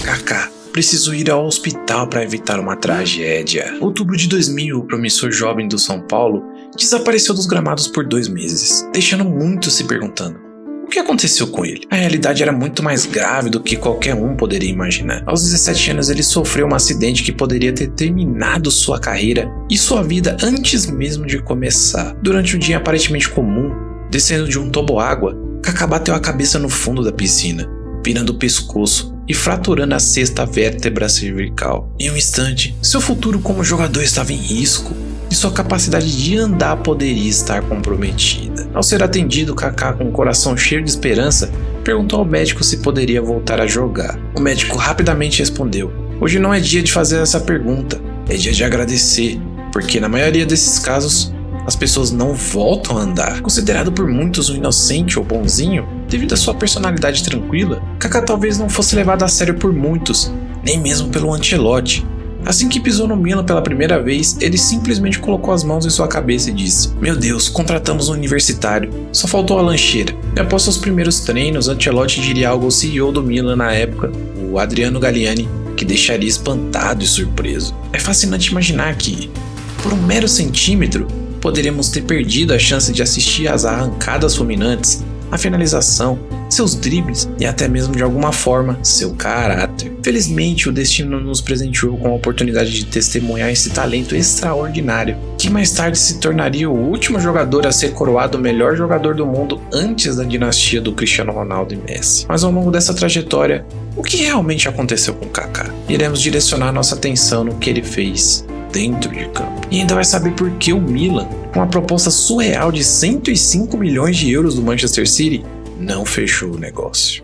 Kaká precisou ir ao hospital para evitar uma tragédia. Em outubro de 2000, o promissor jovem do São Paulo desapareceu dos gramados por 2 meses, deixando muitos se perguntando: o que aconteceu com ele? A realidade era muito mais grave do que qualquer um poderia imaginar. Aos 17 anos ele sofreu um acidente que poderia ter terminado sua carreira e sua vida antes mesmo de começar. Durante um dia aparentemente comum, descendo de um toboágua, Kaká bateu a cabeça no fundo da piscina, virando o pescoço e fraturando a 6ª vértebra cervical. Em um instante, seu futuro como jogador estava em risco e sua capacidade de andar poderia estar comprometida. Ao ser atendido, Kaká, com o coração cheio de esperança, perguntou ao médico se poderia voltar a jogar. O médico rapidamente respondeu: hoje não é dia de fazer essa pergunta, é dia de agradecer, porque na maioria desses casos, as pessoas não voltam a andar. Considerado por muitos um inocente ou bonzinho, devido à sua personalidade tranquila, Kaká talvez não fosse levado a sério por muitos, nem mesmo pelo Ancelotti. Assim que pisou no Milan pela primeira vez, ele simplesmente colocou as mãos em sua cabeça e disse: meu Deus, contratamos um universitário, só faltou a lancheira. E após seus primeiros treinos, Ancelotti diria algo ao CEO do Milan na época, o Adriano Galliani, que deixaria espantado e surpreso. É fascinante imaginar que, por um mero centímetro, poderíamos ter perdido a chance de assistir às arrancadas fulminantes, a finalização, seus dribles e até mesmo de alguma forma seu caráter. Felizmente, o destino nos presenteou com a oportunidade de testemunhar esse talento extraordinário, que mais tarde se tornaria o último jogador a ser coroado o melhor jogador do mundo antes da dinastia do Cristiano Ronaldo e Messi. Mas ao longo dessa trajetória, o que realmente aconteceu com Kaká? Iremos direcionar nossa atenção no que ele fez dentro de campo. E ainda vai saber por que o Milan, com a proposta surreal de 105 milhões de euros do Manchester City, não fechou o negócio.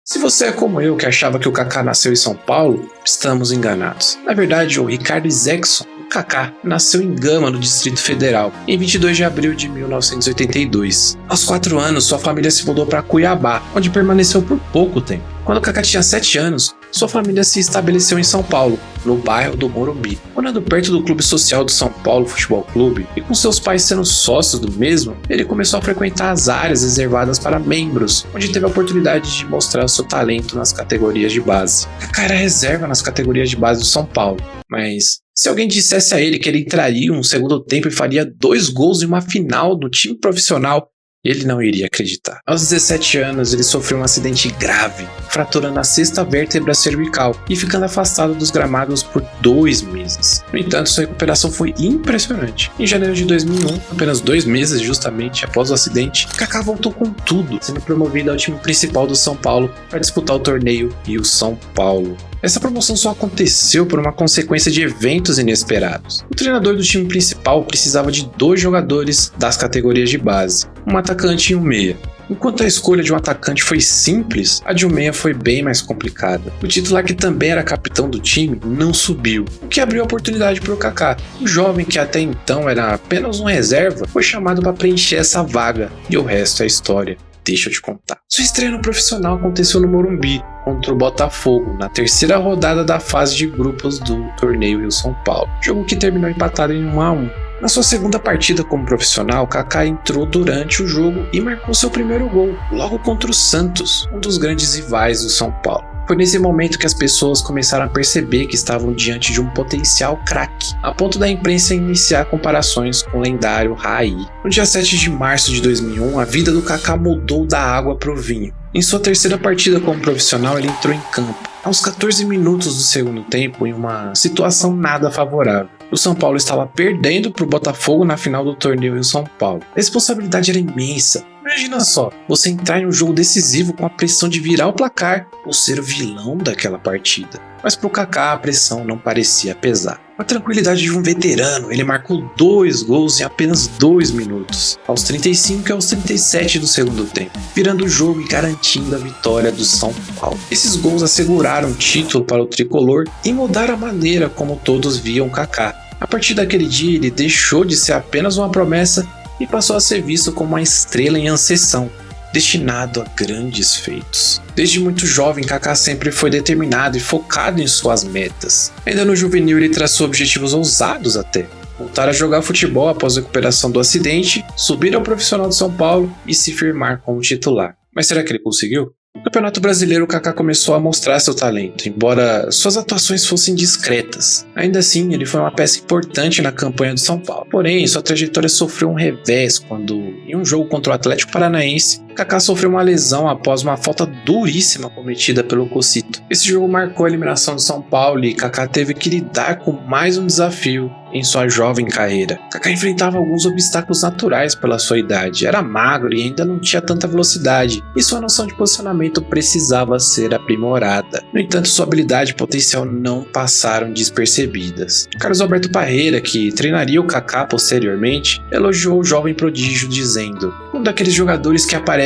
Se você é como eu, que achava que o Kaká nasceu em São Paulo, estamos enganados. Na verdade, o Ricardo Isaacson, o Kaká, nasceu em Gama, no Distrito Federal, em 22 de abril de 1982. Aos 4 anos, sua família se mudou para Cuiabá, onde permaneceu por pouco tempo. Quando o Kaká tinha 7 anos, sua família se estabeleceu em São Paulo, no bairro do Morumbi. Morando perto do Clube Social do São Paulo Futebol Clube, e com seus pais sendo sócios do mesmo, ele começou a frequentar as áreas reservadas para membros, onde teve a oportunidade de mostrar seu talento nas categorias de base. Kaká era reserva nas categorias de base do São Paulo, mas se alguém dissesse a ele que ele entraria um segundo tempo e faria 2 gols em uma final do time profissional, ele não iria acreditar. Aos 17 anos, ele sofreu um acidente grave, fraturando a 6ª vértebra cervical e ficando afastado dos gramados por 2 meses. No entanto, sua recuperação foi impressionante. Em janeiro de 2001, apenas 2 meses justamente após o acidente, Kaká voltou com tudo, sendo promovido ao time principal do São Paulo para disputar o torneio Rio São Paulo. Essa promoção só aconteceu por uma consequência de eventos inesperados. O treinador do time principal precisava de 2 jogadores das categorias de base, um atacante e um meia. Enquanto a escolha de um atacante foi simples, a de um meia foi bem mais complicada. O titular, que também era capitão do time, não subiu, o que abriu a oportunidade para o Kaká. O jovem, que até então era apenas um reserva, foi chamado para preencher essa vaga, e o resto é história. Deixa eu te contar. Sua estreia no profissional aconteceu no Morumbi, contra o Botafogo, na 3ª rodada da fase de grupos do torneio Rio São Paulo, jogo que terminou empatado em 1-1. Na sua segunda partida como profissional, Kaká entrou durante o jogo e marcou seu primeiro gol, logo contra o Santos, um dos grandes rivais do São Paulo. Foi nesse momento que as pessoas começaram a perceber que estavam diante de um potencial craque, a ponto da imprensa iniciar comparações com o lendário Raí. No dia 7 de março de 2001, a vida do Kaká mudou da água para o vinho. Em sua 3ª partida como profissional, ele entrou em campo, aos 14 minutos do segundo tempo, em uma situação nada favorável. O São Paulo estava perdendo para o Botafogo na final do torneio Rio São Paulo. A responsabilidade era imensa. Imagina só, você entrar em um jogo decisivo com a pressão de virar o placar ou ser o vilão daquela partida. Mas para o Kaká a pressão não parecia pesar. Com a tranquilidade de um veterano, ele marcou 2 gols em apenas 2 minutos, aos 35 e aos 37 do segundo tempo, virando o jogo e garantindo a vitória do São Paulo. Esses gols asseguraram o título para o tricolor e mudaram a maneira como todos viam Kaká. A partir daquele dia, ele deixou de ser apenas uma promessa e passou a ser visto como uma estrela em ascensão, destinado a grandes feitos. Desde muito jovem, Kaká sempre foi determinado e focado em suas metas. Ainda no juvenil, ele traçou objetivos ousados até: voltar a jogar futebol após a recuperação do acidente, subir ao profissional de São Paulo e se firmar como titular. Mas será que ele conseguiu? No Campeonato Brasileiro, o Kaká começou a mostrar seu talento, embora suas atuações fossem discretas. Ainda assim, ele foi uma peça importante na campanha do São Paulo. Porém, sua trajetória sofreu um revés quando, em um jogo contra o Atlético Paranaense, Kaká sofreu uma lesão após uma falta duríssima cometida pelo Cocito. Esse jogo marcou a eliminação de São Paulo e Kaká teve que lidar com mais um desafio em sua jovem carreira. Kaká enfrentava alguns obstáculos naturais pela sua idade, era magro e ainda não tinha tanta velocidade, e sua noção de posicionamento precisava ser aprimorada. No entanto, sua habilidade e potencial não passaram despercebidas. Carlos Alberto Parreira, que treinaria o Kaká posteriormente, elogiou o jovem prodígio dizendo: um daqueles jogadores que aparecem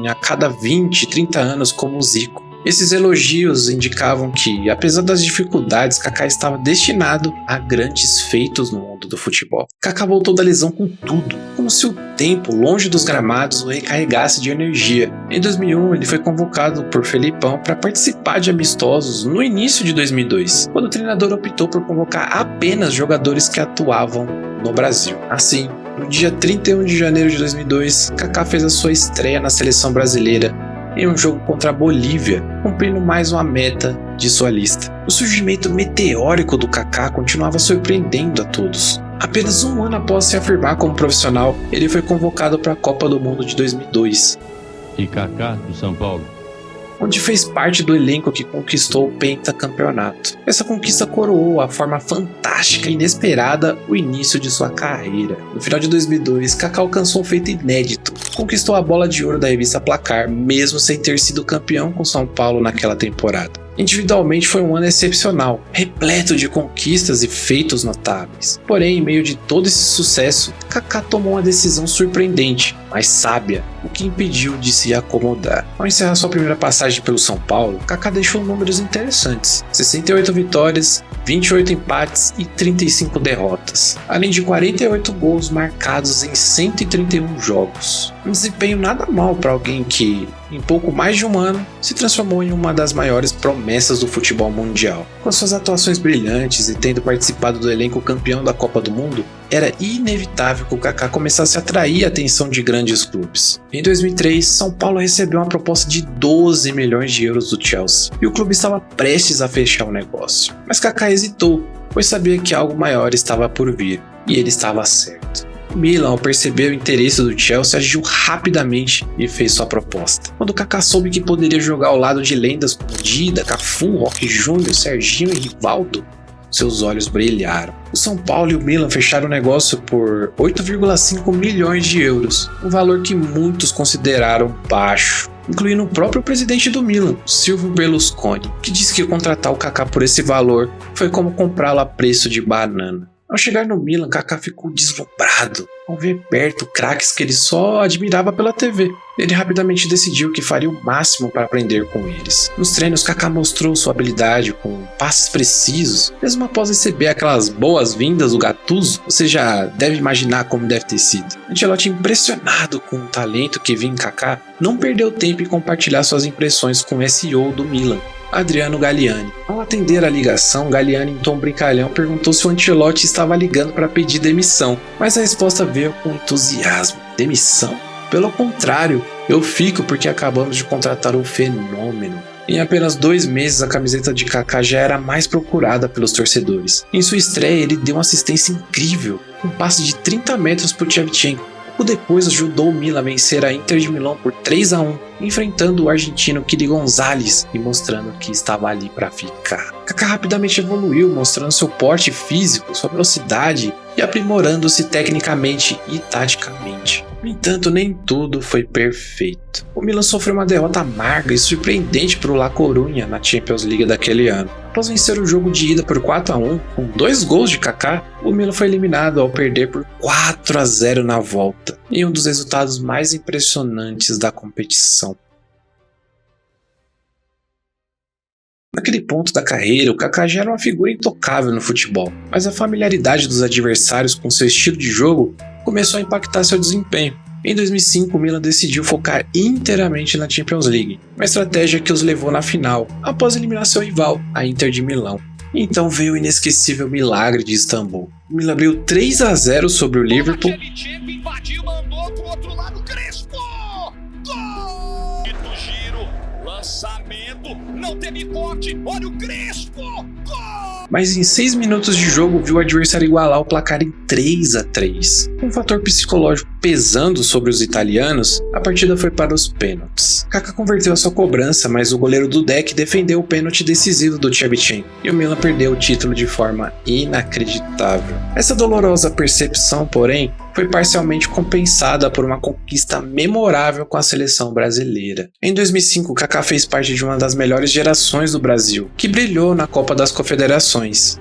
a cada 20, 30 anos como o Zico. Esses elogios indicavam que, apesar das dificuldades, Kaká estava destinado a grandes feitos no mundo do futebol. Kaká voltou da lesão com tudo, como se o tempo longe dos gramados o recarregasse de energia. Em 2001, ele foi convocado por Felipão para participar de amistosos no início de 2002, quando o treinador optou por convocar apenas jogadores que atuavam no Brasil. Assim, no dia 31 de janeiro de 2002, Kaká fez a sua estreia na seleção brasileira em um jogo contra a Bolívia, cumprindo mais uma meta de sua lista. O surgimento meteórico do Kaká continuava surpreendendo a todos. Apenas um ano após se afirmar como profissional, ele foi convocado para a Copa do Mundo de 2002. E Kaká do São Paulo, onde fez parte do elenco que conquistou o pentacampeonato. Essa conquista coroou a forma fantástica e inesperada o início de sua carreira. No final de 2002, Kaká alcançou um feito inédito. Conquistou a bola de ouro da revista Placar, mesmo sem ter sido campeão com São Paulo naquela temporada. Individualmente foi um ano excepcional, repleto de conquistas e feitos notáveis. Porém, em meio de todo esse sucesso, Kaká tomou uma decisão surpreendente, mas sábia, o que impediu de se acomodar. Ao encerrar sua primeira passagem pelo São Paulo, Kaká deixou números interessantes: 68 vitórias, 28 empates e 35 derrotas, além de 48 gols marcados em 131 jogos. Um desempenho nada mal para alguém que, em pouco mais de um ano, se transformou em uma das maiores promessas do futebol mundial. Com suas atuações brilhantes e tendo participado do elenco campeão da Copa do Mundo, era inevitável que o Kaká começasse a atrair a atenção de grandes clubes. Em 2003, São Paulo recebeu uma proposta de 12 milhões de euros do Chelsea, e o clube estava prestes a fechar o negócio. Mas Kaká hesitou, pois sabia que algo maior estava por vir, e ele estava certo. O Milan, ao perceber o interesse do Chelsea, agiu rapidamente e fez sua proposta. Quando Kaká soube que poderia jogar ao lado de lendas como Dida, Cafu, Roque Júnior, Serginho e Rivaldo, seus olhos brilharam. O São Paulo e o Milan fecharam o negócio por 8,5 milhões de euros, um valor que muitos consideraram baixo, incluindo o próprio presidente do Milan, Silvio Berlusconi, que disse que contratar o Kaká por esse valor foi como comprá-lo a preço de banana. Ao chegar no Milan, Kaká ficou deslumbrado ao ver perto craques que ele só admirava pela TV. Ele rapidamente decidiu que faria o máximo para aprender com eles. Nos treinos, Kaká mostrou sua habilidade com passes precisos, mesmo após receber aquelas boas-vindas do Gattuso. Você já deve imaginar como deve ter sido. Ancelotti, impressionado com o talento que vinha em Kaká, não perdeu tempo em compartilhar suas impressões com o CEO do Milan, Adriano Galliani. Ao atender a ligação, Galliani, em tom brincalhão, perguntou se o Ancelotti estava ligando para pedir demissão, mas a resposta veio com entusiasmo. Demissão? Pelo contrário, eu fico porque acabamos de contratar um fenômeno. Em apenas 2 meses, a camiseta de Kaká já era mais procurada pelos torcedores. Em sua estreia, ele deu uma assistência incrível, um passe de 30 metros para o Shevchenko. Pouco depois, ajudou o Milan a vencer a Inter de Milão por 3-1, enfrentando o argentino Kili Gonzalez e mostrando que estava ali para ficar. Kaká rapidamente evoluiu, mostrando seu porte físico, sua velocidade e aprimorando-se tecnicamente e taticamente. No entanto, nem tudo foi perfeito. O Milan sofreu uma derrota amarga e surpreendente para o La Coruña na Champions League daquele ano. Após vencer o jogo de ida por 4-1, com 2 gols de Kaká, o Milan foi eliminado ao perder por 4-0 na volta, em um dos resultados mais impressionantes da competição. Naquele ponto da carreira, o Kaká já era uma figura intocável no futebol, mas a familiaridade dos adversários com seu estilo de jogo começou a impactar seu desempenho. Em 2005, o Milan decidiu focar inteiramente na Champions League, uma estratégia que os levou na final, após eliminar seu rival, a Inter de Milão. Então veio o inesquecível milagre de Istambul. O Milan abriu 3-0 sobre o Liverpool. cruzamento, não teve corte, olha o Crespo! Gol! Mas em 6 minutos de jogo viu o adversário igualar o placar em 3-3. Com um fator psicológico pesando sobre os italianos, a partida foi para os pênaltis. Kaká converteu a sua cobrança, mas o goleiro Dudek defendeu o pênalti decisivo do Shevchenko e o Milan perdeu o título de forma inacreditável. Essa dolorosa percepção, porém, foi parcialmente compensada por uma conquista memorável com a seleção brasileira. Em 2005, Kaká fez parte de uma das melhores gerações do Brasil, que brilhou na Copa das Confederações.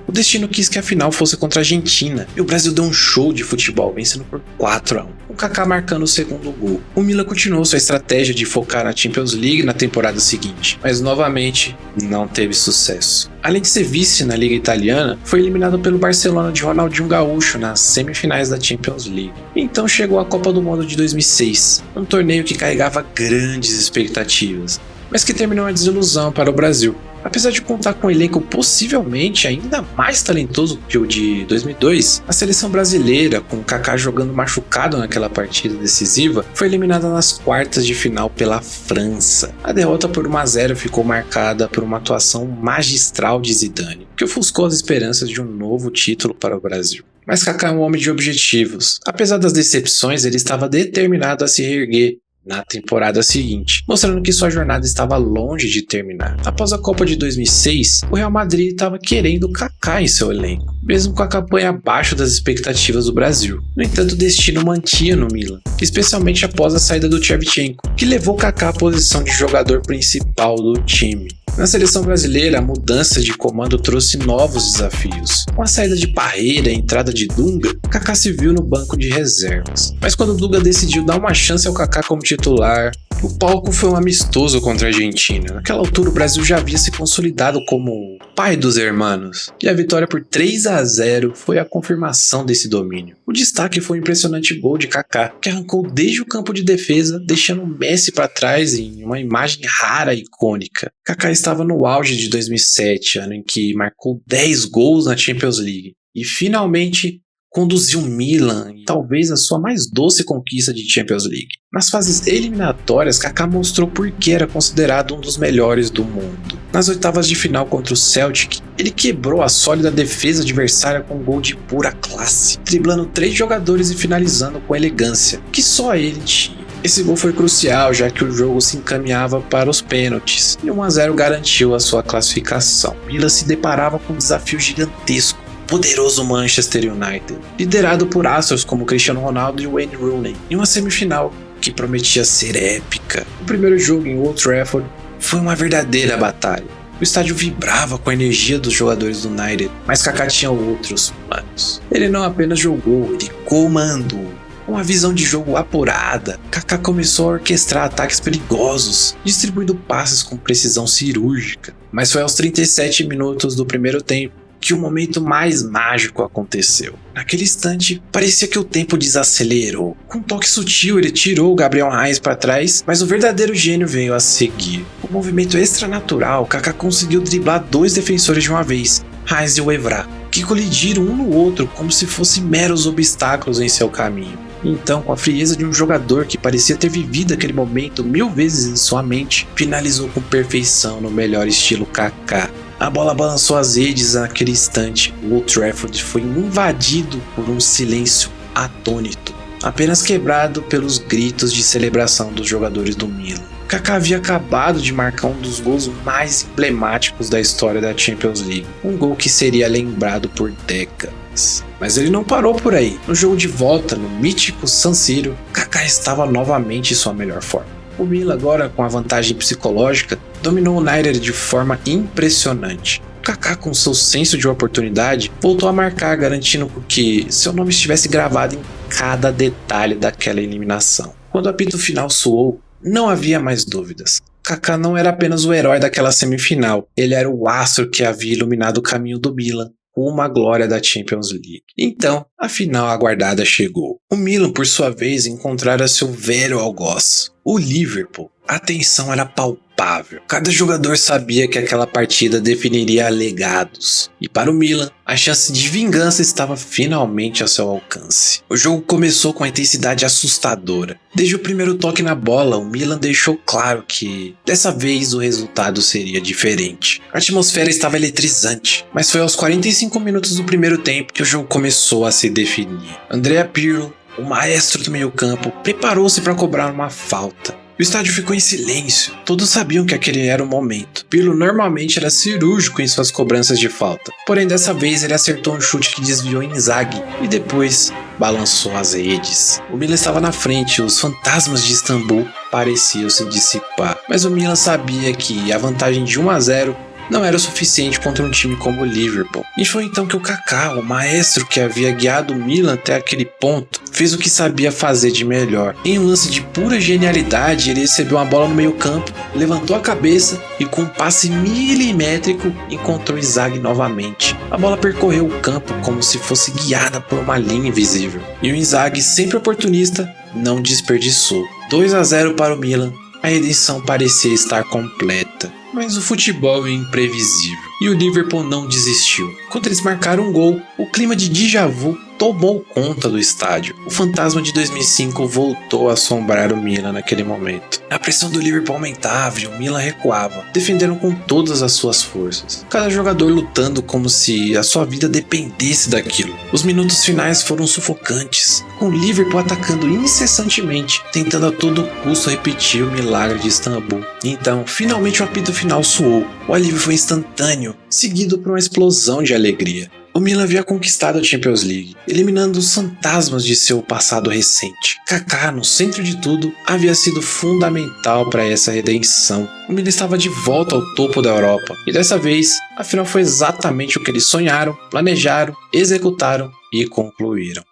O destino quis que a final fosse contra a Argentina, e o Brasil deu um show de futebol, vencendo por 4-1, com Kaká marcando o segundo gol. O Milan continuou sua estratégia de focar na Champions League na temporada seguinte, mas novamente não teve sucesso. Além de ser vice na Liga Italiana, foi eliminado pelo Barcelona de Ronaldinho Gaúcho nas semifinais da Champions League. Então chegou a Copa do Mundo de 2006, um torneio que carregava grandes expectativas, mas que terminou uma desilusão para o Brasil. Apesar de contar com um elenco possivelmente ainda mais talentoso que o de 2002, a seleção brasileira, com o Kaká jogando machucado naquela partida decisiva, foi eliminada nas quartas de final pela França. A derrota por 1-0 ficou marcada por uma atuação magistral de Zidane, que ofuscou as esperanças de um novo título para o Brasil. Mas Kaká é um homem de objetivos. Apesar das decepções, ele estava determinado a se reerguer na temporada seguinte, mostrando que sua jornada estava longe de terminar. Após a Copa de 2006, o Real Madrid estava querendo Kaká em seu elenco, mesmo com a campanha abaixo das expectativas do Brasil. No entanto, o destino mantinha no Milan, especialmente após a saída do Shevchenko, que levou Kaká à posição de jogador principal do time. Na seleção brasileira, a mudança de comando trouxe novos desafios. Com a saída de Parreira e a entrada de Dunga, Kaká se viu no banco de reservas. Mas quando Dunga decidiu dar uma chance ao Kaká como titular, o palco foi um amistoso contra a Argentina. Naquela altura, o Brasil já havia se consolidado como o pai dos hermanos, e a vitória por 3-0 foi a confirmação desse domínio. O destaque foi o impressionante gol de Kaká, que arrancou desde o campo de defesa, deixando o Messi para trás em uma imagem rara e icônica. Kaká estava no auge de 2007, ano em que marcou 10 gols na Champions League, e finalmente conduziu o Milan em talvez a sua mais doce conquista de Champions League. Nas fases eliminatórias, Kaká mostrou por que era considerado um dos melhores do mundo. Nas oitavas de final contra o Celtic, ele quebrou a sólida defesa adversária com um gol de pura classe, driblando 3 jogadores e finalizando com elegância, que só ele tinha. Esse gol foi crucial, já que o jogo se encaminhava para os pênaltis, e 1-0 garantiu a sua classificação. Milan se deparava com um desafio gigantesco, poderoso Manchester United, liderado por astros como Cristiano Ronaldo e Wayne Rooney, em uma semifinal que prometia ser épica. O primeiro jogo em Old Trafford foi uma verdadeira batalha. O estádio vibrava com a energia dos jogadores do United, mas Kaká tinha outros planos. Ele não apenas jogou, ele comandou. Com uma visão de jogo apurada, Kaká começou a orquestrar ataques perigosos, distribuindo passes com precisão cirúrgica. Mas foi aos 37 minutos do primeiro tempo que o momento mais mágico aconteceu. Naquele instante, parecia que o tempo desacelerou. Com um toque sutil, ele tirou o Gabriel Heinz para trás, mas o verdadeiro gênio veio a seguir. Com um movimento extranatural, Kaká conseguiu driblar 2 defensores de uma vez, Heinz e o Evra, que colidiram um no outro como se fossem meros obstáculos em seu caminho. Então, com a frieza de um jogador que parecia ter vivido aquele momento 1000 vezes em sua mente, finalizou com perfeição no melhor estilo Kaká. A bola balançou as redes naquele instante. O Old Trafford foi invadido por um silêncio atônito, apenas quebrado pelos gritos de celebração dos jogadores do Milan. Kaká havia acabado de marcar um dos gols mais emblemáticos da história da Champions League, um gol que seria lembrado por décadas. Mas ele não parou por aí. No jogo de volta, no mítico San Siro, Kaká estava novamente em sua melhor forma. O Milan, agora com a vantagem psicológica, dominou o United de forma impressionante. Kaká, com seu senso de oportunidade, voltou a marcar, garantindo que seu nome estivesse gravado em cada detalhe daquela eliminação. Quando o apito final soou, não havia mais dúvidas. Kaká não era apenas o herói daquela semifinal, ele era o astro que havia iluminado o caminho do Milan, rumo à glória da Champions League. Então, a final aguardada chegou. O Milan, por sua vez, encontrara seu velho algoz, o Liverpool. A tensão era palpável. Cada jogador sabia que aquela partida definiria legados. E para o Milan, a chance de vingança estava finalmente ao seu alcance. O jogo começou com uma intensidade assustadora. Desde o primeiro toque na bola, o Milan deixou claro que dessa vez o resultado seria diferente. A atmosfera estava eletrizante, mas foi aos 45 minutos do primeiro tempo que o jogo começou a se definir. Andrea Pirlo, o maestro do meio-campo, preparou-se para cobrar uma falta. O estádio ficou em silêncio, todos sabiam que aquele era o momento. Pirlo normalmente era cirúrgico em suas cobranças de falta, porém dessa vez ele acertou um chute que desviou Inzaghi e depois balançou as redes. O Milan estava na frente, os fantasmas de Istambul pareciam se dissipar, mas o Milan sabia que a vantagem de 1-0 não era o suficiente contra um time como o Liverpool. E foi então que o Kaká, o maestro que havia guiado o Milan até aquele ponto, fez o que sabia fazer de melhor. Em um lance de pura genialidade, ele recebeu uma bola no meio campo, levantou a cabeça e com um passe milimétrico encontrou Inzaghi novamente. A bola percorreu o campo como se fosse guiada por uma linha invisível. E o Inzaghi, sempre oportunista, não desperdiçou. 2-0 para o Milan. A redenção parecia estar completa. Mas o futebol é imprevisível e o Liverpool não desistiu. Quando eles marcaram um gol, o clima de déjà vu tomou conta do estádio. O fantasma de 2005 voltou a assombrar o Milan naquele momento. A pressão do Liverpool aumentava e o Milan recuava, defendendo com todas as suas forças. Cada jogador lutando como se a sua vida dependesse daquilo. Os minutos finais foram sufocantes, com o Liverpool atacando incessantemente, tentando a todo custo repetir o milagre de Istambul. Então, finalmente o apito final soou. O alívio foi instantâneo, seguido por uma explosão de alegria. O Milan havia conquistado a Champions League, eliminando os fantasmas de seu passado recente. Kaká, no centro de tudo, havia sido fundamental para essa redenção. O Milan estava de volta ao topo da Europa, e dessa vez, afinal foi exatamente o que eles sonharam, planejaram, executaram e concluíram.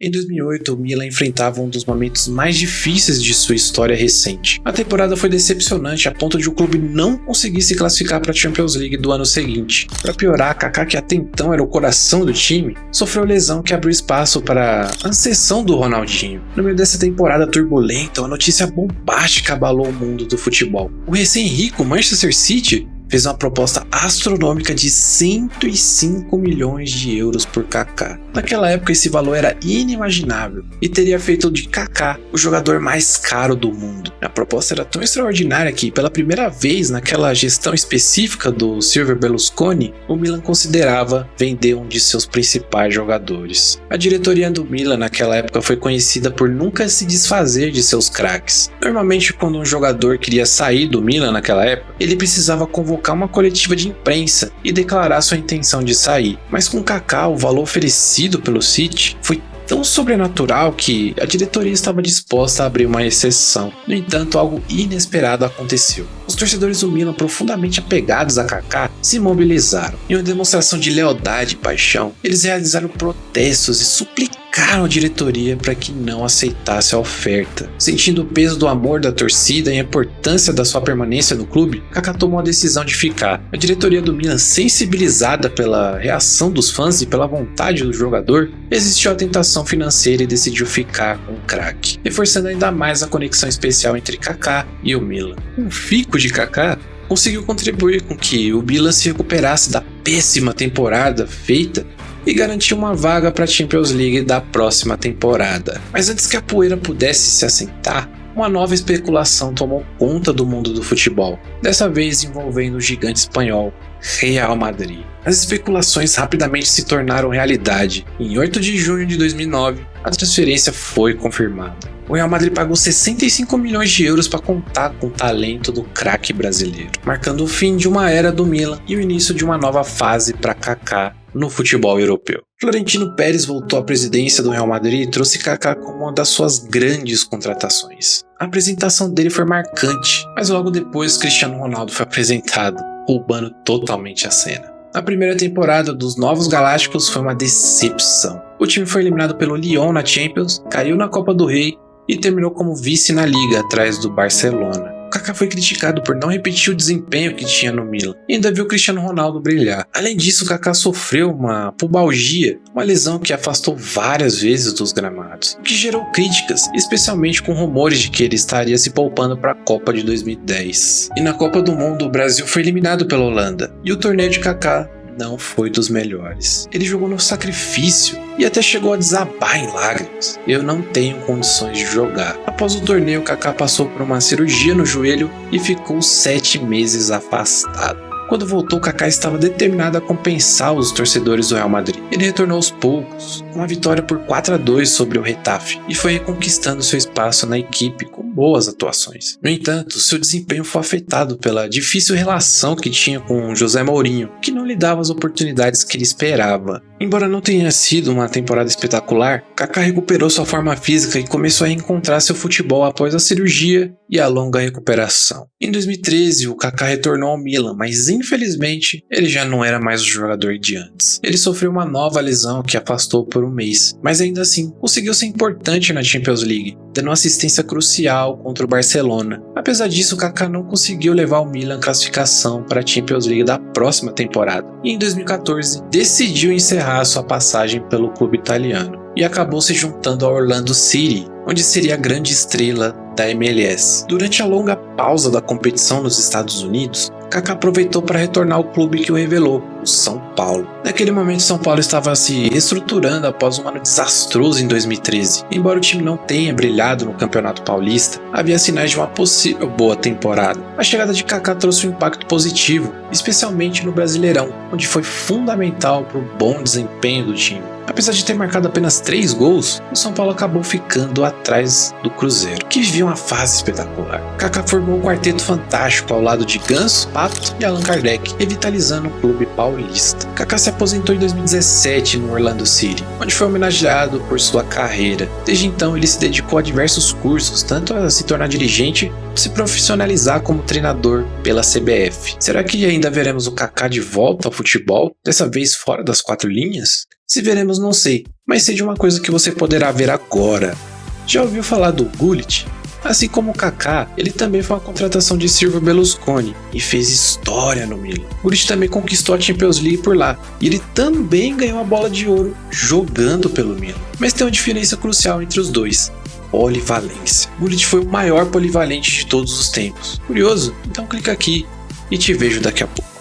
Em 2008, o Milan enfrentava um dos momentos mais difíceis de sua história recente. A temporada foi decepcionante a ponto de o clube não conseguir se classificar para a Champions League do ano seguinte. Para piorar, Kaká, que até então era o coração do time, sofreu lesão que abriu espaço para a ascensão do Ronaldinho. No meio dessa temporada turbulenta, uma notícia bombástica abalou o mundo do futebol. O recém-rico Manchester City fez uma proposta astronômica de 105 milhões de euros por Kaká. Naquela época esse valor era inimaginável e teria feito de Kaká o jogador mais caro do mundo. A proposta era tão extraordinária que, pela primeira vez naquela gestão específica do Silvio Berlusconi, o Milan considerava vender um de seus principais jogadores. A diretoria do Milan naquela época foi conhecida por nunca se desfazer de seus craques. Normalmente, quando um jogador queria sair do Milan naquela época, ele precisava convocar uma coletiva de imprensa e declarar sua intenção de sair. Mas com Kaká, o valor oferecido pelo City foi tão sobrenatural que a diretoria estava disposta a abrir uma exceção. No entanto, algo inesperado aconteceu. Os torcedores do Milan, profundamente apegados a Kaká, se mobilizaram. Em uma demonstração de lealdade e paixão, eles realizaram protestos e suplicaram a diretoria para que não aceitasse a oferta. Sentindo o peso do amor da torcida e a importância da sua permanência no clube, Kaká tomou a decisão de ficar. A diretoria do Milan, sensibilizada pela reação dos fãs e pela vontade do jogador, resistiu à tentação financeira e decidiu ficar com o craque, reforçando ainda mais a conexão especial entre Kaká e o Milan. Um fico de Kaká conseguiu contribuir com que o Milan se recuperasse da péssima temporada feita e garantiu uma vaga para a Champions League da próxima temporada. Mas antes que a poeira pudesse se assentar, uma nova especulação tomou conta do mundo do futebol, dessa vez envolvendo o gigante espanhol Real Madrid. As especulações rapidamente se tornaram realidade e em 8 de junho de 2009, a transferência foi confirmada. O Real Madrid pagou 65 milhões de euros para contar com o talento do craque brasileiro, marcando o fim de uma era do Milan e o início de uma nova fase para Kaká no futebol europeu. Florentino Pérez voltou à presidência do Real Madrid e trouxe Kaká como uma das suas grandes contratações. A apresentação dele foi marcante, mas logo depois Cristiano Ronaldo foi apresentado, roubando totalmente a cena. A primeira temporada dos Novos Galácticos foi uma decepção. O time foi eliminado pelo Lyon na Champions, caiu na Copa do Rei e terminou como vice na Liga, atrás do Barcelona. O Kaká foi criticado por não repetir o desempenho que tinha no Milan e ainda viu o Cristiano Ronaldo brilhar. Além disso, o Kaká sofreu uma pubalgia, uma lesão que afastou várias vezes dos gramados, o que gerou críticas, especialmente com rumores de que ele estaria se poupando para a Copa de 2010. E na Copa do Mundo, o Brasil foi eliminado pela Holanda, e o torneio de Kaká não foi dos melhores. Ele jogou no sacrifício e até chegou a desabar em lágrimas. Eu não tenho condições de jogar. Após o torneio, Kaká passou por uma cirurgia no joelho e ficou 7 meses afastado. Quando voltou, Kaká estava determinado a compensar os torcedores do Real Madrid. Ele retornou aos poucos, com uma vitória por 4-2 sobre o Getafe, e foi reconquistando seu espaço na equipe com boas atuações. No entanto, seu desempenho foi afetado pela difícil relação que tinha com José Mourinho, que não lhe dava as oportunidades que ele esperava. Embora não tenha sido uma temporada espetacular, Kaká recuperou sua forma física e começou a reencontrar seu futebol após a cirurgia e a longa recuperação. Em 2013, o Kaká retornou ao Milan, mas infelizmente ele já não era mais o jogador de antes. Ele sofreu uma nova lesão que afastou por um mês, mas ainda assim conseguiu ser importante na Champions League, dando uma assistência crucial contra o Barcelona. Apesar disso, o Kaká não conseguiu levar o Milan à classificação para a Champions League da próxima temporada, e em 2014 decidiu encerrar sua passagem pelo clube italiano e acabou se juntando ao Orlando City, onde seria a grande estrela da MLS. Durante a longa pausa da competição nos Estados Unidos, Kaká aproveitou para retornar ao clube que o revelou, o São Paulo. Naquele momento, São Paulo estava se reestruturando após um ano desastroso em 2013. Embora o time não tenha brilhado no Campeonato Paulista, havia sinais de uma possível boa temporada. A chegada de Kaká trouxe um impacto positivo, especialmente no Brasileirão, onde foi fundamental para o bom desempenho do time. Apesar de ter marcado apenas 3 gols, o São Paulo acabou ficando atrás do Cruzeiro, que vivia uma fase espetacular. Kaká formou um quarteto fantástico ao lado de Ganso, Pato e Allan Kardec, revitalizando o clube paulista. Kaká se aposentou em 2017 no Orlando City, onde foi homenageado por sua carreira. Desde então, ele se dedicou a diversos cursos, tanto a se tornar dirigente quanto se profissionalizar como treinador pela CBF. Será que ainda veremos o Kaká de volta ao futebol, dessa vez fora das 4 linhas? Se veremos, não sei, mas sei de uma coisa que você poderá ver agora. Já ouviu falar do Gullit? Assim como o Kaká, ele também foi uma contratação de Silvio Berlusconi e fez história no Milan. O Gullit também conquistou a Champions League por lá, e ele também ganhou a bola de ouro jogando pelo Milan. Mas tem uma diferença crucial entre os dois: polivalência. O Gullit foi o maior polivalente de todos os tempos. Curioso? Então clica aqui e te vejo daqui a pouco.